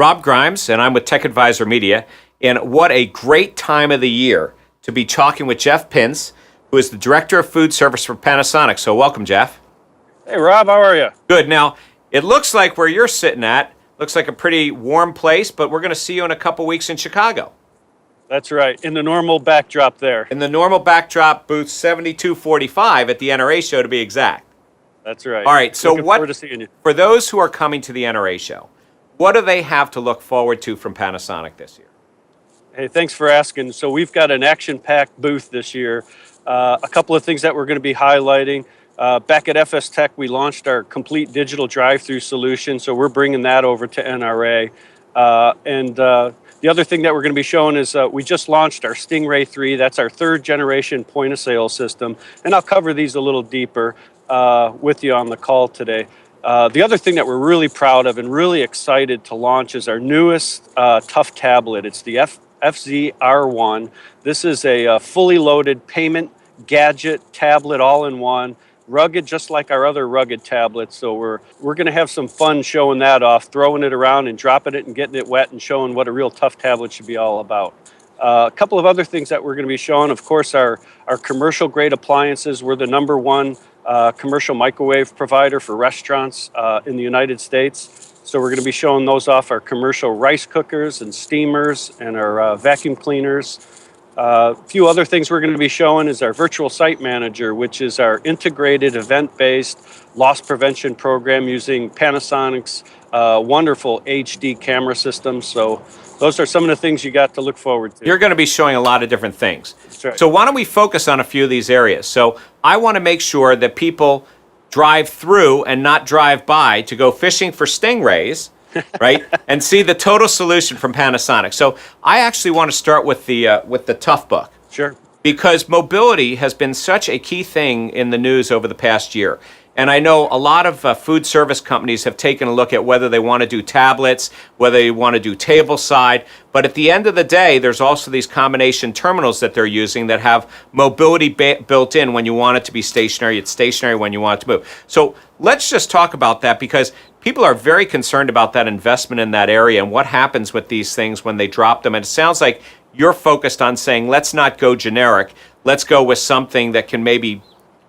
Rob Grimes, and I'm with Tech Advisor Media. And what a great time of the year to be talking with Jeff Pintz, who is the Director of Food Service for Panasonic. So welcome, Jeff. Hey, Rob, how are you? Good. Now, it looks like where you're sitting at, looks like a pretty warm place, but we're going to see you in a couple weeks in Chicago. That's right, in the normal backdrop there. In the normal backdrop, booth 7245 at the NRA show, to be exact. That's right. All right, so Looking forward to seeing you. For those who are coming to the NRA show, what do they have to look forward to from Panasonic this year? Hey, thanks for asking. So we've got an action-packed booth this year. A couple of things that we're going to be highlighting. Back at FS Tech, we launched our complete digital drive-through solution, so we're bringing that over to NRA. The other thing that we're going to be showing is we just launched our Stingray 3. That's our third-generation point-of-sale system, and I'll cover these a little deeper with you on the call today. The other thing that we're really proud of and really excited to launch is our newest tough tablet. It's the FCR1. This is a fully loaded payment gadget tablet all-in-one, rugged just like our other rugged tablets. So we're going to have some fun showing that off, throwing it around and dropping it and getting it wet and showing what a real tough tablet should be all about. A couple of other things that we're going to be showing, of course, our commercial grade appliances. We're the #1 commercial microwave provider for restaurants in the United States. So we're going to be showing those off, our commercial rice cookers and steamers and our vacuum cleaners. A few other things we're going to be showing is our virtual site manager, which is our integrated event-based loss prevention program using Panasonic's wonderful HD camera system. So those are some of the things you got to look forward to. You're going to be showing a lot of different things. That's right. So why don't we focus on a few of these areas? So I want to make sure that people drive through and not drive by to go fishing for stingrays, right? And see the total solution from Panasonic. So I actually want to start with the Tough Book. Sure. Because mobility has been such a key thing in the news over the past year. And I know a lot of food service companies have taken a look at whether they want to do tablets, whether they want to do tableside. But at the end of the day, there's also these combination terminals that they're using that have mobility built in. When you want it to be stationary, it's stationary. When you want it to move. So let's just talk about that, because people are very concerned about that investment in that area and what happens with these things when they drop them. And it sounds like you're focused on saying, let's not go generic. Let's go with something that can maybe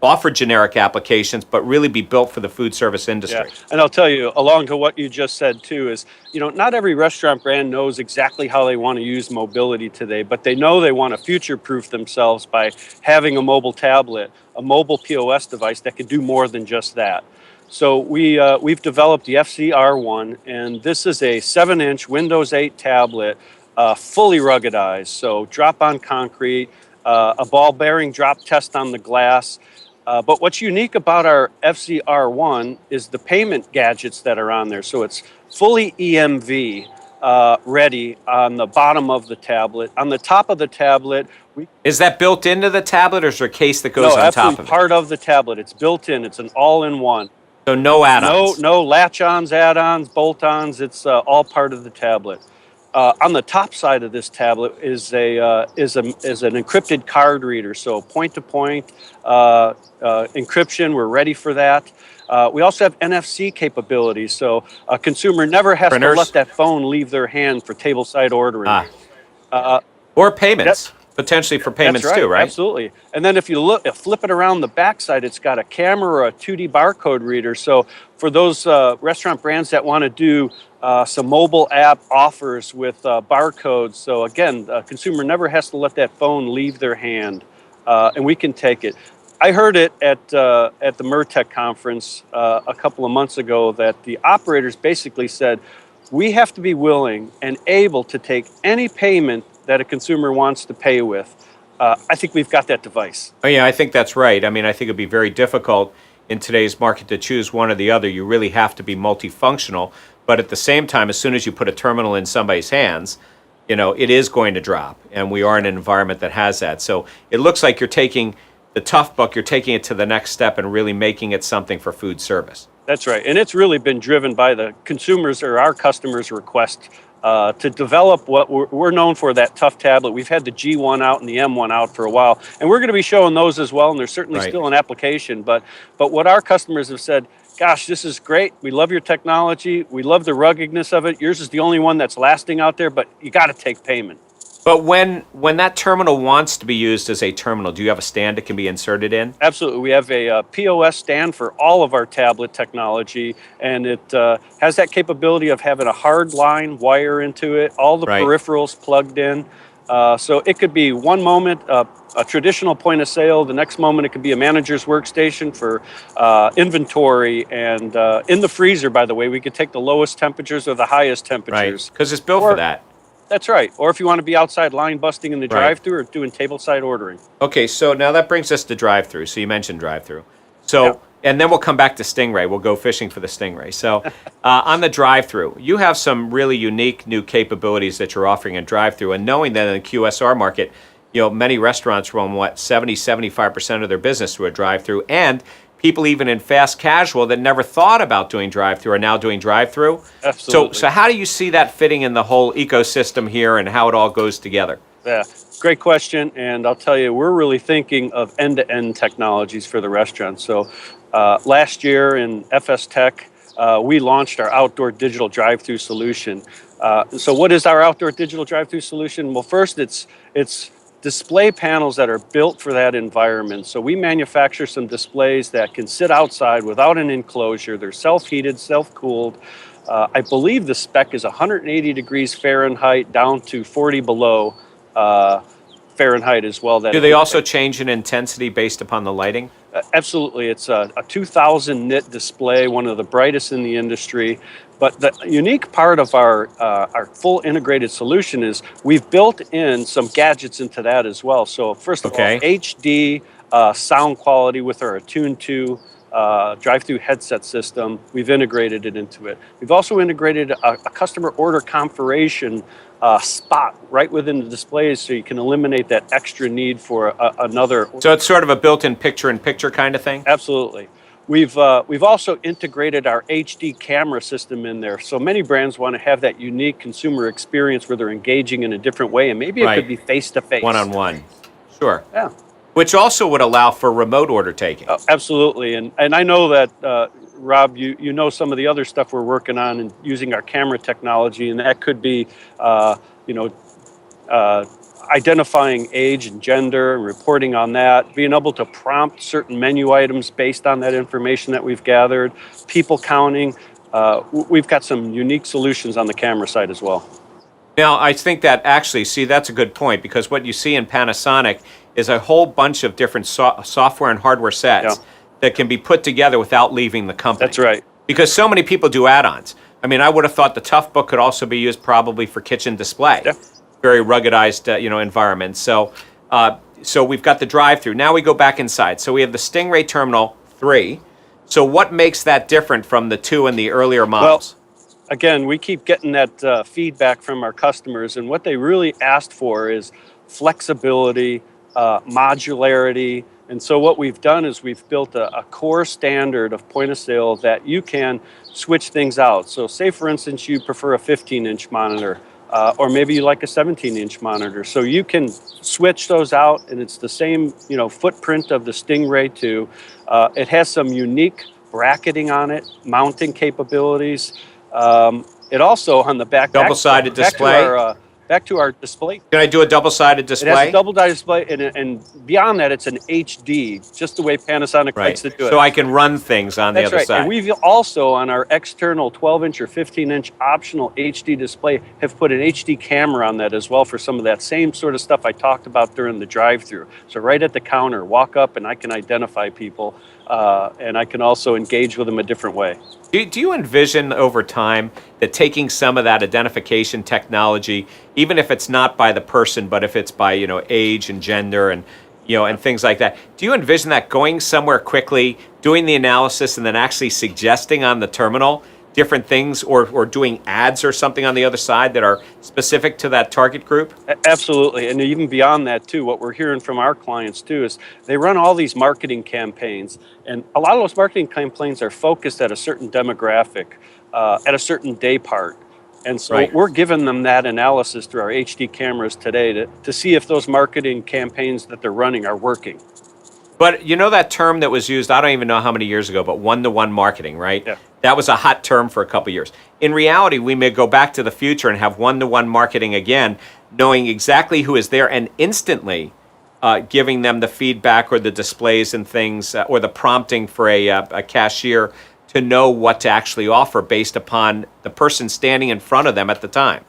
offer generic applications, but really be built for the food service industry. Yeah. And I'll tell you, along to what you just said too, is, not every restaurant brand knows exactly how they want to use mobility today, but they know they want to future-proof themselves by having a mobile tablet, a mobile POS device that can do more than just that. So we've developed the FCR1, and this is a 7-inch Windows 8 tablet, fully ruggedized, so drop on concrete, a ball bearing drop test on the glass. But what's unique about our FCR1 is the payment gadgets that are on there. So it's fully EMV ready on the bottom of the tablet. On the top of the tablet, is that built into the tablet, or is there a case that goes on top of it? No, absolutely part of the tablet. It's built in. It's an all-in-one. So no add-ons? No latch-ons, add-ons, bolt-ons. It's all part of the tablet. On the top side of this tablet is an encrypted card reader, so point-to-point encryption. We're ready for that. We also have NFC capabilities, so a consumer never has to let that phone leave their hand for table-side ordering. Or payments. Potentially for payments too, right? Absolutely. And then if you flip it around the backside, it's got a camera or a 2D barcode reader. So for those restaurant brands that want to do some mobile app offers with barcodes, so again, a consumer never has to let that phone leave their hand, and we can take it. I heard it at the MERTEC conference a couple of months ago that the operators basically said, we have to be willing and able to take any payment that a consumer wants to pay with. I think we've got that device. Oh yeah, I think that's right. I mean, I think it'd be very difficult in today's market to choose one or the other. You really have to be multifunctional. But at the same time, as soon as you put a terminal in somebody's hands, it is going to drop. And we are in an environment that has that. So it looks like you're taking the Tough Book, you're taking it to the next step and really making it something for food service. That's right. And it's really been driven by the consumers or our customers' request to develop what we're known for, that tough tablet. We've had the G1 out and the M1 out for a while, and we're going to be showing those as well, and there's certainly still an application. But what our customers have said, gosh, this is great. We love your technology. We love the ruggedness of it. Yours is the only one that's lasting out there, but you got to take payment. But when that terminal wants to be used as a terminal, do you have a stand it can be inserted in? Absolutely. We have a POS stand for all of our tablet technology, and it has that capability of having a hard line wire into it, all the Right. peripherals plugged in. So it could be one moment a traditional point of sale, the next moment it could be a manager's workstation for inventory, and in the freezer, by the way, we could take the lowest temperatures or the highest Right. temperatures. Because it's built Or- for that. That's right. Or if you want to be outside line busting in the Right. drive-through or doing table-side ordering. Okay, so now that brings us to drive-through. So you mentioned drive-through. So, Yeah. and then we'll come back to Stingray. We'll go fishing for the Stingray. So, on the drive-through, you have some really unique new capabilities that you're offering in drive-through. And knowing that in the QSR market, many restaurants run 75% of their business through a drive-through, and people even in fast casual that never thought about doing drive-through are now doing drive-through. Absolutely. So how do you see that fitting in the whole ecosystem here and how it all goes together? Yeah, great question. And I'll tell you, we're really thinking of end-to-end technologies for the restaurant. So last year in FS Tech, we launched our outdoor digital drive-through solution. So what is our outdoor digital drive-through solution? Well, first, it's display panels that are built for that environment. So we manufacture some displays that can sit outside without an enclosure. They're self-heated, self-cooled. I believe the spec is 180 degrees Fahrenheit down to 40 below Fahrenheit as well. Do they also change in intensity based upon the lighting? Absolutely. It's a 2,000 nit display, one of the brightest in the industry. But the unique part of our full integrated solution is we've built in some gadgets into that as well. So first of all, HD sound quality with our Attune 2 drive-through headset system. We've integrated it into it. We've also integrated a customer order confirmation spot right within the displays, so you can eliminate that extra need for another. So it's sort of a built-in picture-in-picture kind of thing? Absolutely. We've also integrated our HD camera system in there. So many brands want to have that unique consumer experience where they're engaging in a different way, and maybe it could be face-to-face. One-on-one. Sure. Yeah. Which also would allow for remote order taking. Absolutely. And I know that, Rob, you know some of the other stuff we're working on and using our camera technology, and that could be, identifying age and gender and reporting on that, being able to prompt certain menu items based on that information that we've gathered, people counting. We've got some unique solutions on the camera side as well. Now, I think that actually, that's a good point, because what you see in Panasonic is a whole bunch of different software and hardware sets that can be put together without leaving the company. That's right. Because so many people do add-ons. I mean, I would have thought the Tough Book could also be used probably for kitchen display. Yeah. Very ruggedized, environment. So we've got the drive-through. Now we go back inside. So we have the Stingray Terminal 3. So what makes that different from the 2 and the earlier models? Well, again, we keep getting that feedback from our customers, and what they really asked for is flexibility, modularity. And so what we've done is we've built a core standard of point of sale that you can switch things out. So say, for instance, you prefer a 15-inch monitor. Or maybe you like a 17-inch monitor. So you can switch those out, and it's the same, footprint of the Stingray 2. It has some unique bracketing on it, mounting capabilities. It also, on the back... Double-sided display? Back to our display. Can I do a double-sided display? It has a double-sided display, and beyond that, it's an HD, just the way Panasonic likes to do it. So I can run things on the other side. And we've also, on our external 12-inch or 15-inch optional HD display, have put an HD camera on that as well for some of that same sort of stuff I talked about during the drive-through. So right at the counter, walk up, and I can identify people, and I can also engage with them a different way. Do you envision over time that taking some of that identification technology, even if it's not by the person, but if it's by age and gender and and things like that, do you envision that going somewhere quickly, doing the analysis, and then actually suggesting on the terminal different things, or doing ads or something on the other side that are specific to that target group? Absolutely. And even beyond that, too, what we're hearing from our clients, too, is they run all these marketing campaigns. And a lot of those marketing campaigns are focused at a certain demographic, at a certain day part. And so we're giving them that analysis through our HD cameras today to see if those marketing campaigns that they're running are working. But you know that term that was used, I don't even know how many years ago, but one-to-one marketing, right? Yeah. That was a hot term for a couple years. In reality, we may go back to the future and have one-to-one marketing again, knowing exactly who is there and instantly giving them the feedback or the displays and things or the prompting for a cashier to know what to actually offer based upon the person standing in front of them at the time.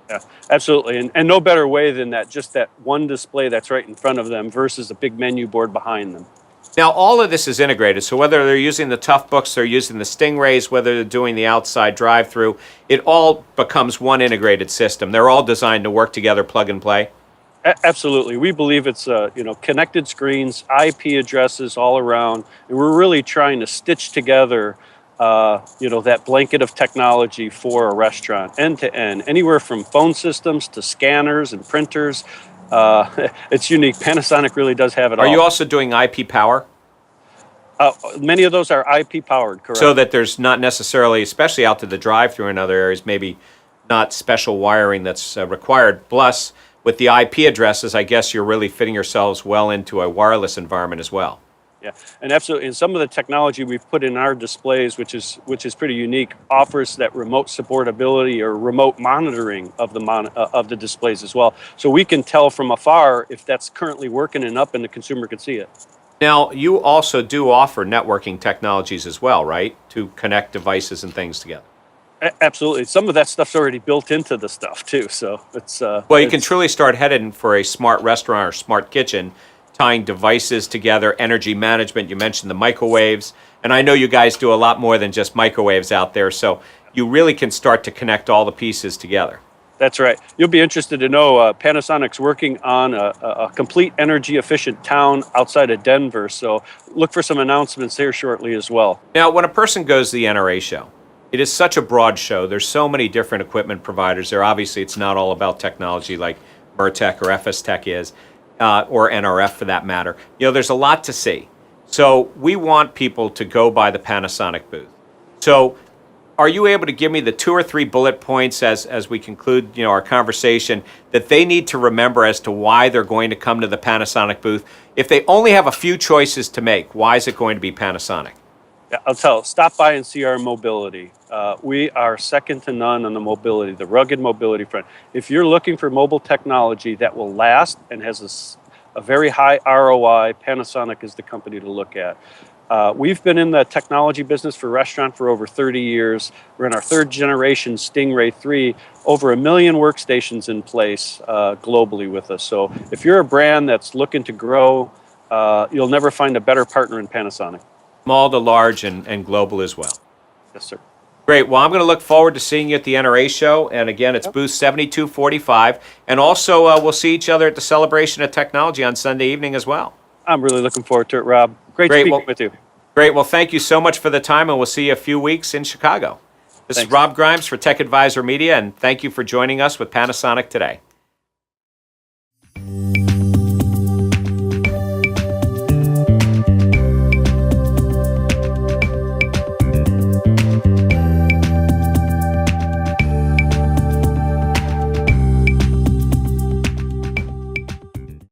Yeah, absolutely. And no better way than that, just that one display that's right in front of them versus a big menu board behind them. Now, all of this is integrated. So whether they're using the Tough Books, they're using the Stingrays, whether they're doing the outside drive-through, it all becomes one integrated system. They're all designed to work together, plug and play. Absolutely. We believe it's connected screens, IP addresses all around, and we're really trying to stitch together that blanket of technology for a restaurant, end to end, anywhere from phone systems to scanners and printers. It's unique. Panasonic really does have it all. Are you also doing IP power? Many of those are IP powered, correct? So that there's not necessarily, especially out to the drive-through in other areas, maybe not special wiring that's required. Plus, with the IP addresses, I guess you're really fitting yourselves well into a wireless environment as well. Yeah, and absolutely. And some of the technology we've put in our displays, which is pretty unique, offers that remote supportability or remote monitoring of the displays as well. So we can tell from afar if that's currently working and up, and the consumer can see it. Now, you also do offer networking technologies as well, right? To connect devices and things together. Absolutely. Some of that stuff's already built into the stuff too. So it's well, you can truly start heading for a smart restaurant or smart kitchen, tying devices together, energy management. You mentioned the microwaves, and I know you guys do a lot more than just microwaves out there, so you really can start to connect all the pieces together. That's right. You'll be interested to know Panasonic's working on a complete energy efficient town outside of Denver, so look for some announcements there shortly as well. Now, when a person goes to the NRA show, it is such a broad show. There's so many different equipment providers there. Obviously, it's not all about technology like Mertech or FS Tech is. Or NRF for that matter. There's a lot to see. So we want people to go by the Panasonic booth. So are you able to give me the 2 or 3 bullet points as we conclude our conversation that they need to remember as to why they're going to come to the Panasonic booth? If they only have a few choices to make, why is it going to be Panasonic? Yeah, I'll tell. Stop by and see our mobility. We are second to none on the mobility, the rugged mobility front. If you're looking for mobile technology that will last and has a very high ROI, Panasonic is the company to look at. We've been in the technology business for restaurant for over 30 years. We're in our 3rd generation Stingray 3, over 1 million workstations in place globally with us. So if you're a brand that's looking to grow, you'll never find a better partner in Panasonic. Small to large and global as well. Yes, sir. Great. Well, I'm going to look forward to seeing you at the NRA show. And again, it's booth 7245. And also, we'll see each other at the Celebration of Technology on Sunday evening as well. I'm really looking forward to it, Rob. Great speaking with you. Great. Well, thank you so much for the time, and we'll see you a few weeks in Chicago. This is Rob Grimes for Tech Advisor Media, and thank you for joining us with Panasonic today.